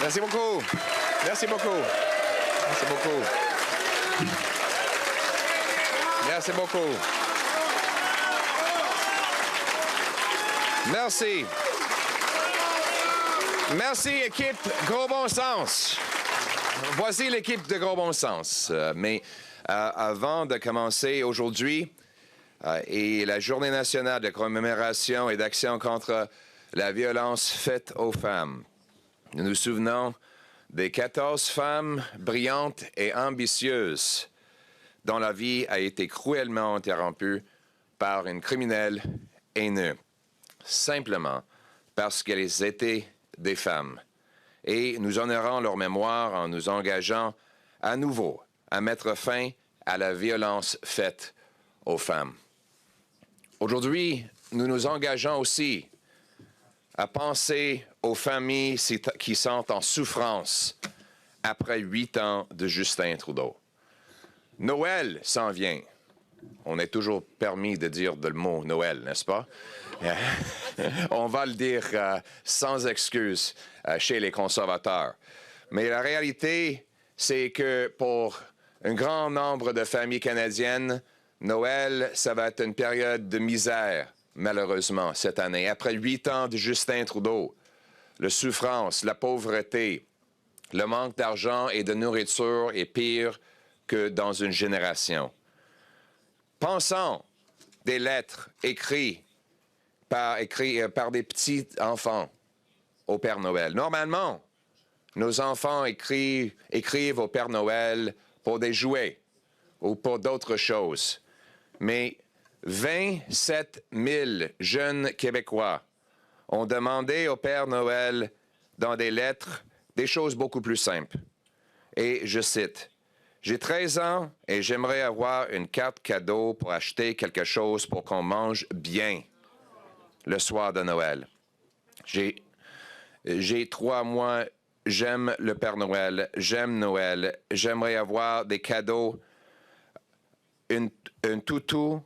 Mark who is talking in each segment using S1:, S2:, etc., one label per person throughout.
S1: Merci beaucoup. Merci beaucoup. Merci beaucoup. Merci beaucoup. Merci. Merci, équipe Gros Bon Sens. Voici l'équipe de Gros Bon Sens. Mais avant de commencer aujourd'hui, et la Journée nationale de commémoration et d'action contre la violence faite aux femmes, nous nous souvenons des 14 femmes brillantes et ambitieuses dont la vie a été cruellement interrompue par une criminelle haineux, simplement parce qu'elles étaient des femmes. Et nous honorons leur mémoire en nous engageant à nouveau à mettre fin à la violence faite aux femmes. Aujourd'hui, nous nous engageons aussi à penser aux familles qui sont en souffrance après 8 ans de Justin Trudeau. Noël s'en vient. On est toujours permis de dire le mot Noël, n'est-ce pas? On va le dire sans excuse chez les conservateurs. Mais la réalité, c'est que pour un grand nombre de familles canadiennes, Noël, ça va être une période de misère, malheureusement, cette année. Après 8 ans de Justin Trudeau, la souffrance, la pauvreté, le manque d'argent et de nourriture est pire que dans une génération. Pensons des lettres écrites par des petits enfants au Père Noël. Normalement, nos enfants écrivent au Père Noël pour des jouets ou pour d'autres choses. Mais 27 000 jeunes Québécois ont demandé au Père Noël dans des lettres des choses beaucoup plus simples. Et je cite, « J'ai 13 ans et j'aimerais avoir une carte cadeau pour acheter quelque chose pour qu'on mange bien le soir de Noël. J'ai 3 mois, j'aime le Père Noël, j'aime Noël, j'aimerais avoir des cadeaux, un toutou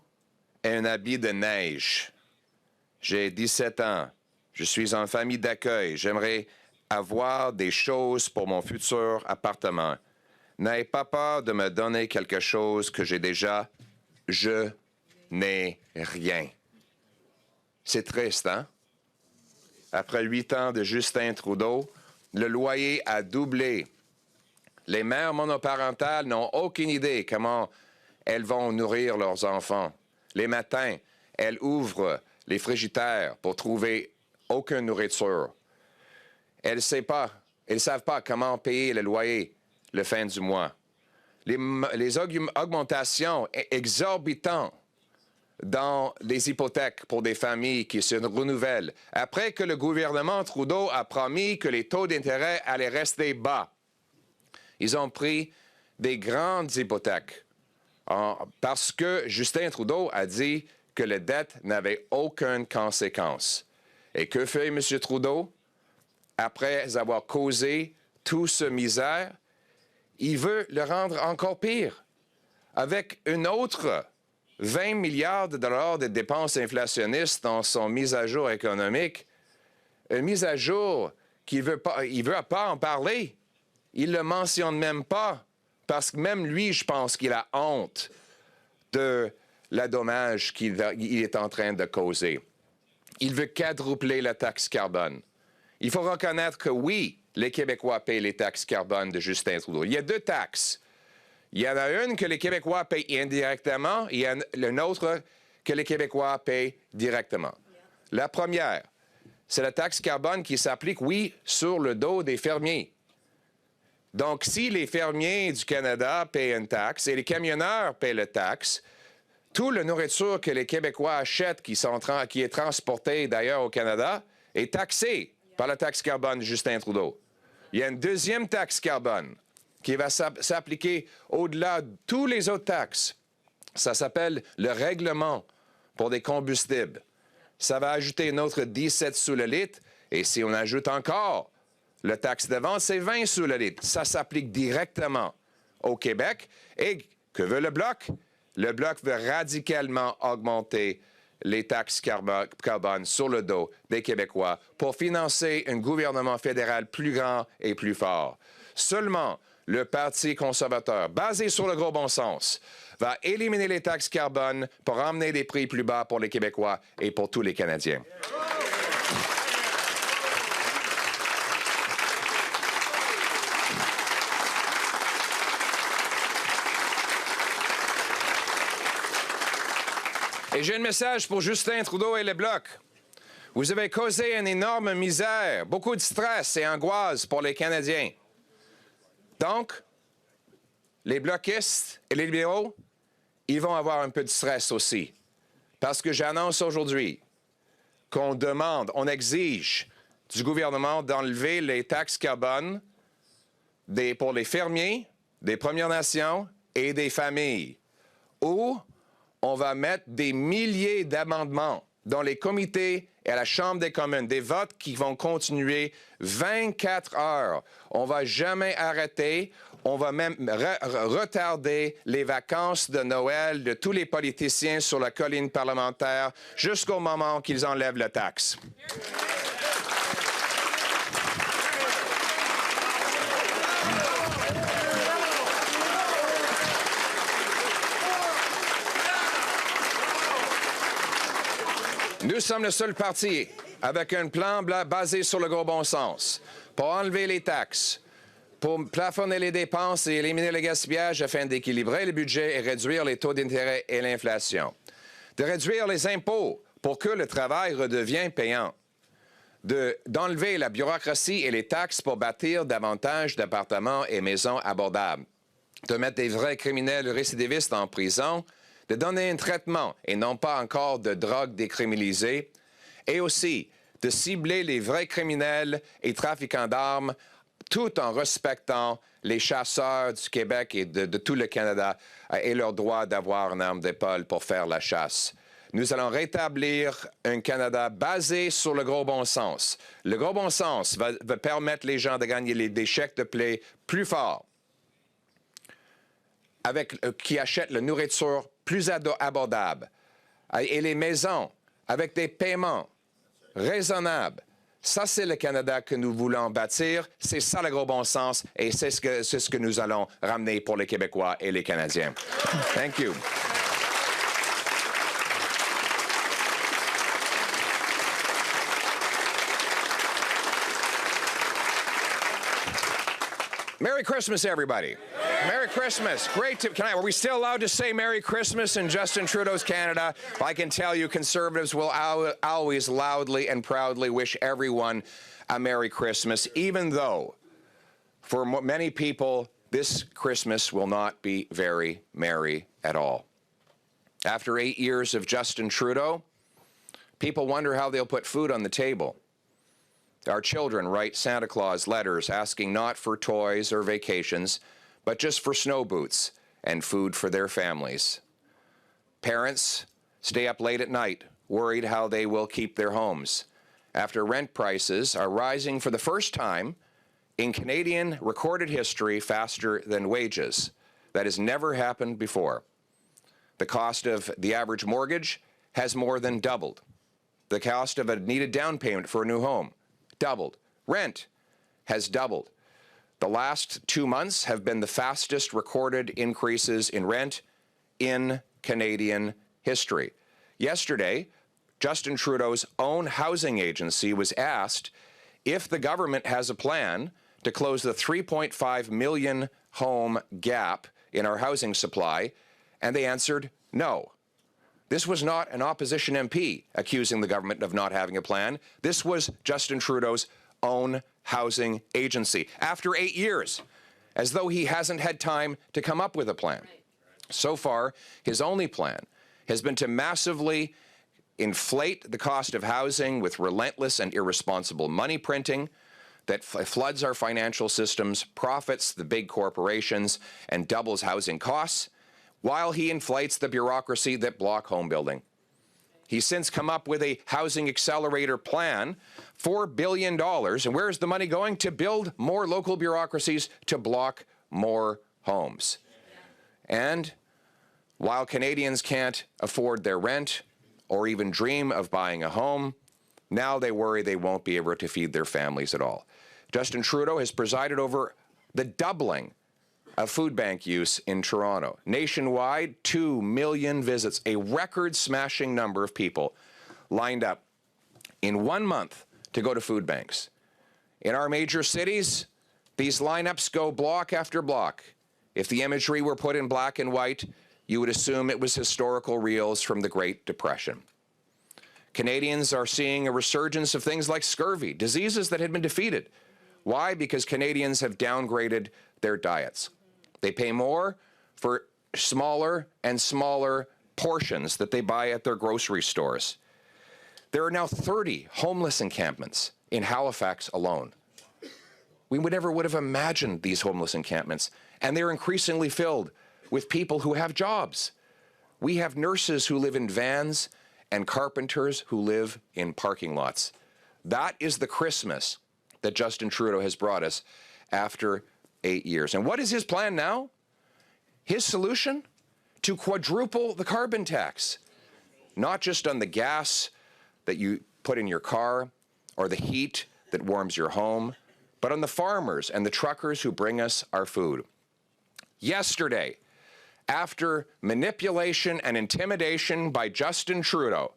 S1: et un habit de neige. J'ai 17 ans, je suis en famille d'accueil, j'aimerais avoir des choses pour mon futur appartement. N'ayez pas peur de me donner quelque chose que j'ai déjà. Je n'ai rien. » C'est triste, hein? Après 8 ans de Justin Trudeau, le loyer a doublé. Les mères monoparentales n'ont aucune idée comment elles vont nourrir leurs enfants. Les matins, elles ouvrent les frigidaires pour trouver aucune nourriture. Elles ne savent pas comment payer le loyer le fin du mois. Les augmentations exorbitantes dans les hypothèques pour des familles qui se renouvellent, après que le gouvernement Trudeau a promis que les taux d'intérêt allaient rester bas. Ils ont pris des grandes hypothèques parce que Justin Trudeau a dit que la dette n'avait aucune conséquence. Et que fait M. Trudeau? Après avoir causé toute ce misère, il veut le rendre encore pire, avec une autre 20 milliards de dollars de dépenses inflationnistes dans son mise à jour économique, une mise à jour qu'il veut pas, il veut pas en parler. Il ne le mentionne même pas, parce que même lui, je pense qu'il a honte de la dommage qu'il est en train de causer. Il veut quadrupler la taxe carbone. Il faut reconnaître que oui, les Québécois payent les taxes carbone de Justin Trudeau. Il y a 2 taxes. Il y en a une que les Québécois payent indirectement, et il y en a une autre que les Québécois payent directement. La première, c'est la taxe carbone qui s'applique, oui, sur le dos des fermiers. Donc, si les fermiers du Canada payent une taxe et les camionneurs payent la taxe, toute la nourriture que les Québécois achètent, qui est transportée d'ailleurs au Canada, est taxée par la taxe carbone de Justin Trudeau. Il y a une deuxième taxe carbone qui va s'appliquer au-delà de toutes les autres taxes. Ça s'appelle le règlement pour des combustibles. Ça va ajouter une autre 17 sous le litre, et si on ajoute encore le taxe de vente, c'est 20 sous le litre. Ça s'applique directement au Québec. Et que veut le Bloc? Le Bloc veut radicalement augmenter les taxes carbone sur le dos des Québécois pour financer un gouvernement fédéral plus grand et plus fort. Seulement le Parti conservateur, basé sur le gros bon sens, va éliminer les taxes carbone pour emmener des prix plus bas pour les Québécois et pour tous les Canadiens. Et j'ai un message pour Justin Trudeau et le Bloc. Vous avez causé une énorme misère, beaucoup de stress et angoisse pour les Canadiens. Donc, les bloquistes et les libéraux, ils vont avoir un peu de stress aussi. Parce que j'annonce aujourd'hui qu'on demande, on exige du gouvernement d'enlever les taxes carbone pour les fermiers, des Premières Nations et des familles. Ou on va mettre des milliers d'amendements dans les comités et à la Chambre des communes, des votes qui vont continuer 24 heures. On ne va jamais arrêter. On va même retarder les vacances de Noël de tous les politiciens sur la colline parlementaire jusqu'au moment qu'ils enlèvent la taxe. Nous sommes le seul parti avec un plan basé sur le gros bon sens pour enlever les taxes, pour plafonner les dépenses et éliminer le gaspillage afin d'équilibrer le budget et réduire les taux d'intérêt et l'inflation, de réduire les impôts pour que le travail redevienne payant, d'enlever la bureaucratie et les taxes pour bâtir davantage d'appartements et maisons abordables, de mettre des vrais criminels récidivistes en prison, de donner un traitement et non pas encore de drogue décriminalisée, et aussi de cibler les vrais criminels et trafiquants d'armes tout en respectant les chasseurs du Québec et de tout le Canada et leur droit d'avoir une arme d'épaule pour faire la chasse. Nous allons rétablir un Canada basé sur le gros bon sens. Le gros bon sens va permettre les gens de gagner des chèques de paie plus forts, qui achètent la nourriture plus abordable, et les maisons avec des paiements raisonnables. Ça, c'est le Canada que nous voulons bâtir. C'est ça le gros bon sens et c'est ce que nous allons ramener pour les Québécois et les Canadiens. Thank you. Merry Christmas, everybody. Merry Christmas. Great to... Are we still allowed to say Merry Christmas in Justin Trudeau's Canada? I can tell you conservatives will always loudly and proudly wish everyone a Merry Christmas, even though for many people this Christmas will not be very merry at all. After 8 years of Justin Trudeau, people wonder how they'll put food on the table. Our children write Santa Claus letters asking not for toys or vacations, but just for snow boots and food for their families. Parents stay up late at night, worried how they will keep their homes, after rent prices are rising for the first time in Canadian recorded history faster than wages. That has never happened before. The cost of the average mortgage has more than doubled. The cost of a needed down payment for a new home doubled. Rent has doubled. The last 2 months have been the fastest recorded increases in rent in Canadian history. Yesterday, Justin Trudeau's own housing agency was asked if the government has a plan to close the 3.5 million home gap in our housing supply, and they answered no. This was not an opposition MP accusing the government of not having a plan. This was Justin Trudeau's own housing agency after 8 years, as though he hasn't had time to come up with a plan. So far, his only plan has been to massively inflate the cost of housing with relentless and irresponsible money printing that floods our financial systems, profits the big corporations, and doubles housing costs, while he inflates the bureaucracy that block home building. He's since come up with a housing accelerator plan, $4 billion. And where is the money going? To build more local bureaucracies to block more homes. And while Canadians can't afford their rent or even dream of buying a home. Now they worry they won't be able to feed their families at all. Justin Trudeau has presided over the doubling of food bank use in Toronto. Nationwide, 2 million visits, a record-smashing number of people lined up in 1 month to go to food banks. In our major cities, these lineups go block after block. If the imagery were put in black and white, you would assume it was historical reels from the Great Depression. Canadians are seeing a resurgence of things like scurvy, diseases that had been defeated. Why? Because Canadians have downgraded their diets. They pay more for smaller and smaller portions that they buy at their grocery stores. There are now 30 homeless encampments in Halifax alone. We never would have imagined these homeless encampments, and they're increasingly filled with people who have jobs. We have nurses who live in vans and carpenters who live in parking lots. That is the Christmas that Justin Trudeau has brought us after 8 years. And what is his plan now? His solution? To quadruple the carbon tax. Not just on the gas that you put in your car or the heat that warms your home, but on the farmers and the truckers who bring us our food. Yesterday, after manipulation and intimidation by Justin Trudeau,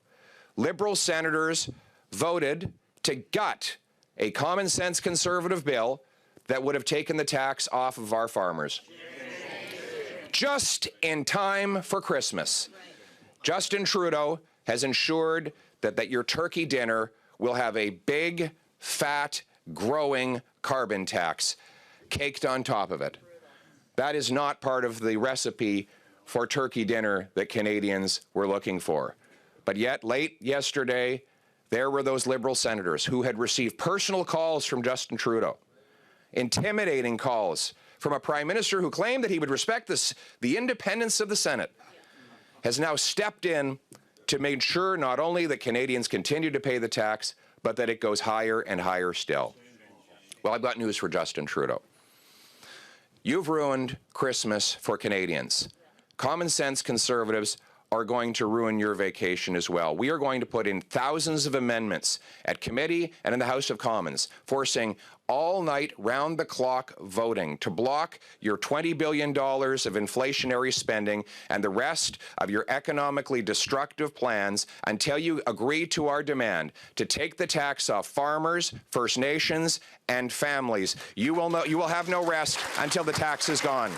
S1: Liberal senators voted to gut a common-sense Conservative bill that would have taken the tax off of our farmers. Just in time for Christmas, Justin Trudeau has ensured that your turkey dinner will have a big, fat, growing carbon tax caked on top of it. That is not part of the recipe for turkey dinner that Canadians were looking for. But yet, late yesterday, there were those Liberal senators who had received personal calls from Justin Trudeau, intimidating calls from a Prime Minister who claimed that he would respect the independence of the Senate, has now stepped in to make sure not only that Canadians continue to pay the tax, but that it goes higher and higher still. Well, I've got news for Justin Trudeau. You've ruined Christmas for Canadians. Common sense Conservatives are going to ruin your vacation as well. We are going to put in thousands of amendments at committee and in the House of Commons, forcing all-night, round-the-clock voting to block your $20 billion of inflationary spending and the rest of your economically destructive plans until you agree to our demand to take the tax off farmers, First Nations, and families. You will have no rest until the tax is gone.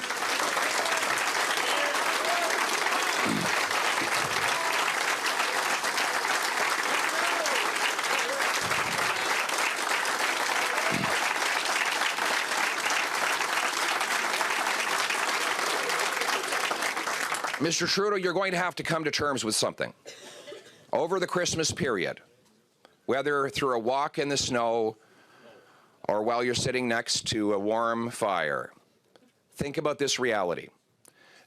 S1: Mr. Trudeau, you're going to have to come to terms with something. Over the Christmas period, whether through a walk in the snow or while you're sitting next to a warm fire, think about this reality.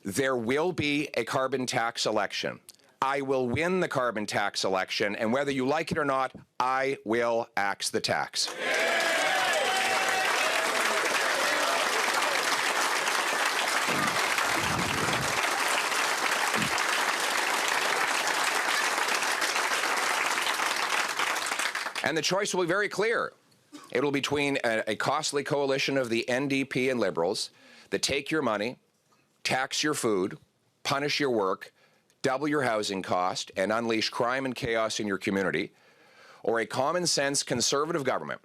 S1: There will be a carbon tax election. I will win the carbon tax election, and whether you like it or not, I will axe the tax. And the choice will be very clear. It will be between a costly coalition of the NDP and Liberals that take your money, tax your food, punish your work, double your housing cost, and unleash crime and chaos in your community, or a common-sense Conservative government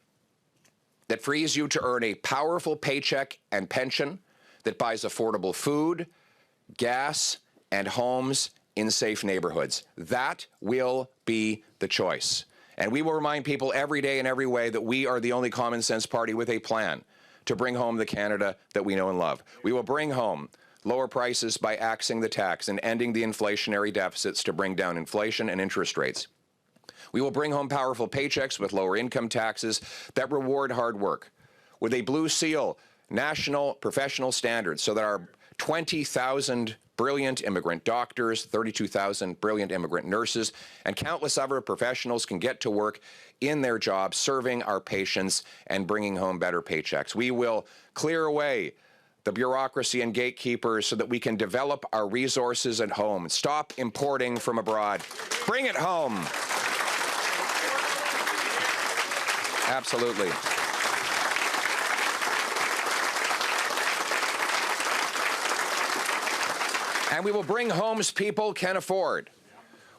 S1: that frees you to earn a powerful paycheck and pension that buys affordable food, gas, and homes in safe neighborhoods. That will be the choice. And we will remind people every day in every way that we are the only common sense party with a plan to bring home the Canada that we know and love. We will bring home lower prices by axing the tax and ending the inflationary deficits to bring down inflation and interest rates. We will bring home powerful paychecks with lower income taxes that reward hard work, with a blue seal, national professional standards, so that our 20,000 brilliant immigrant doctors, 32,000 brilliant immigrant nurses, and countless other professionals can get to work in their jobs, serving our patients and bringing home better paychecks. We will clear away the bureaucracy and gatekeepers so that we can develop our resources at home. Stop importing from abroad. Bring it home. Absolutely. And we will bring homes people can afford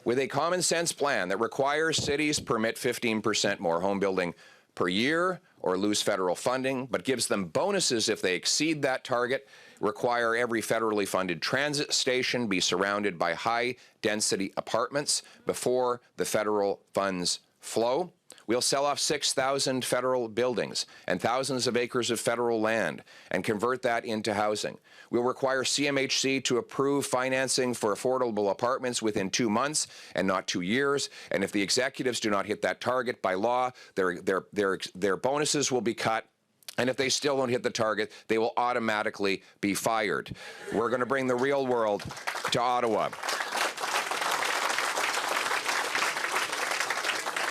S1: with a common sense plan that requires cities permit 15% more home building per year or lose federal funding, but gives them bonuses if they exceed that target, require every federally funded transit station be surrounded by high-density apartments before the federal funds flow. We'll sell off 6,000 federal buildings and thousands of acres of federal land and convert that into housing. We'll require CMHC to approve financing for affordable apartments within 2 months and not 2 years. And if the executives do not hit that target by law, their bonuses will be cut. And if they still don't hit the target, they will automatically be fired. We're going to bring the real world to Ottawa.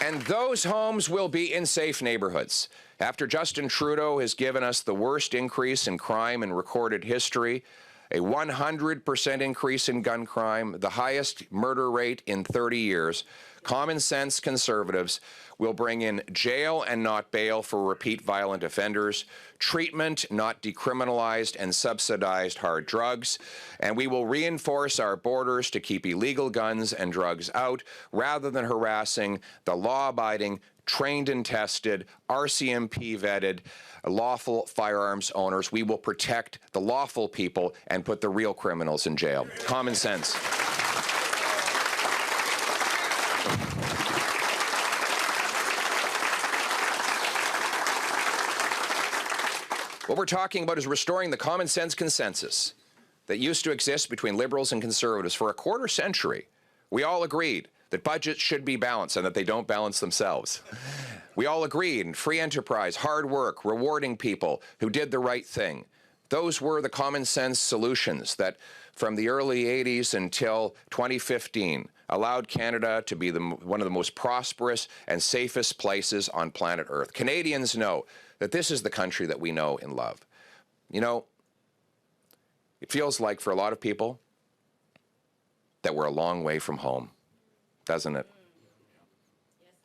S1: And those homes will be in safe neighborhoods. After Justin Trudeau has given us the worst increase in crime in recorded history, a 100% increase in gun crime, the highest murder rate in 30 years, common sense conservatives will bring in jail and not bail for repeat violent offenders, treatment, not decriminalized and subsidized hard drugs, and we will reinforce our borders to keep illegal guns and drugs out rather than harassing the law-abiding, trained and tested, RCMP-vetted, lawful firearms owners. We will protect the lawful people and put the real criminals in jail. Common sense. What we're talking about is restoring the common sense consensus that used to exist between Liberals and Conservatives for a quarter century. We all agreed that budgets should be balanced and that they don't balance themselves. We all agreed in free enterprise, hard work, rewarding people who did the right thing. Those were the common sense solutions that from the early 80s until 2015 allowed Canada to be one of the most prosperous and safest places on planet Earth. Canadians know that this is the country that we know and love. You know, it feels like for a lot of people that we're a long way from home, doesn't it?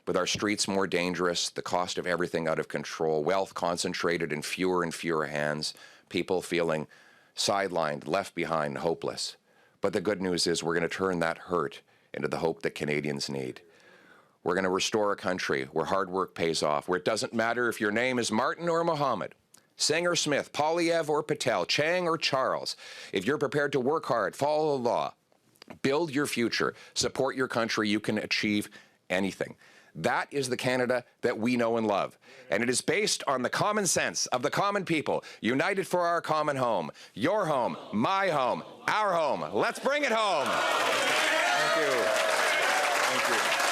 S1: With our streets more dangerous, the cost of everything out of control, wealth concentrated in fewer and fewer hands, people feeling sidelined, left behind, hopeless. But the good news is we're going to turn that hurt into the hope that Canadians need. We're going to restore a country where hard work pays off, where it doesn't matter if your name is Martin or Mohammed, Singh or Smith, Poilievre or Patel, Chang or Charles. If you're prepared to work hard, follow the law, build your future, support your country, you can achieve anything. That is the Canada that we know and love. And it is based on the common sense of the common people, united for our common home. Your home, my home, our home. Let's bring it home. Thank you. Thank you.